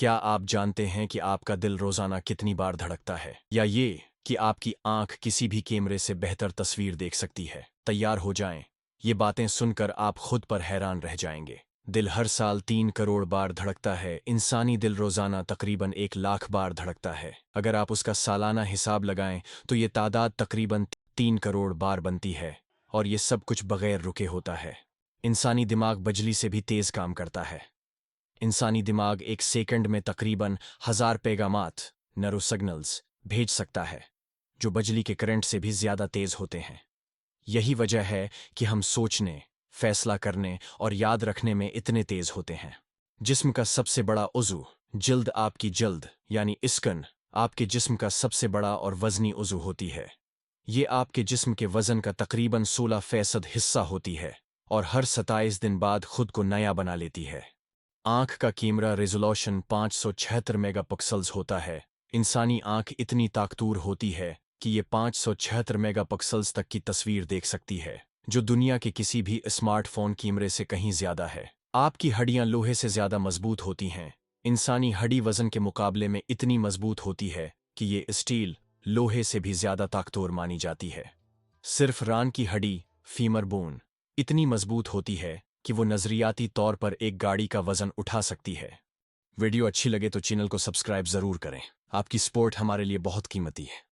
کیا آپ جانتے ہیں کہ آپ کا دل روزانہ کتنی بار دھڑکتا ہے؟ یا یہ کہ آپ کی آنکھ کسی بھی کیمرے سے بہتر تصویر دیکھ سکتی ہے؟ تیار ہو جائیں، یہ باتیں سن کر آپ خود پر حیران رہ جائیں گے۔ دل ہر سال 3 کروڑ بار دھڑکتا ہے۔ انسانی دل روزانہ تقریباً 1 لاکھ بار دھڑکتا ہے۔ اگر آپ اس کا سالانہ حساب لگائیں تو یہ تعداد تقریباً 3 کروڑ بار بنتی ہے، اور یہ سب کچھ بغیر رکے ہوتا ہے۔ انسانی دماغ بجلی سے بھی تیز کام کرتا ہے۔ انسانی دماغ ایک سیکنڈ میں تقریباً 1000 پیغامات نیرو سگنلز بھیج سکتا ہے، جو بجلی کے کرنٹ سے بھی زیادہ تیز ہوتے ہیں۔ یہی وجہ ہے کہ ہم سوچنے، فیصلہ کرنے اور یاد رکھنے میں اتنے تیز ہوتے ہیں۔ جسم کا سب سے بڑا عضو جلد، آپ کی جلد یعنی اسکن، آپ کے جسم کا سب سے بڑا اور وزنی عضو ہوتی ہے۔ یہ آپ کے جسم کے وزن کا تقریباً 16% حصہ ہوتی ہے، اور ہر 27 دن بعد خود کو نیا بنا لیتی ہے۔ آنکھ کا کیمرہ ریزولوشن 576 میگا پکسلز ہوتا ہے۔ انسانی آنکھ اتنی طاقتور ہوتی ہے کہ یہ 576 میگا پکسلز تک کی تصویر دیکھ سکتی ہے، جو دنیا کے کسی بھی اسمارٹ فون کیمرے سے کہیں زیادہ ہے۔ آپ کی ہڈیاں لوہے سے زیادہ مضبوط ہوتی ہیں۔ انسانی ہڈی وزن کے مقابلے میں اتنی مضبوط ہوتی ہے کہ یہ اسٹیل لوہے سے بھی زیادہ طاقتور مانی جاتی ہے۔ صرف ران کی ہڈی، فیمر بون، اتنی مضبوط ہوتی ہے کہ وہ نظریاتی طور پر ایک گاڑی کا وزن اٹھا سکتی ہے۔ ویڈیو اچھی لگے تو چینل کو سبسکرائب ضرور کریں۔ آپ کی سپورٹ ہمارے لیے بہت قیمتی ہے۔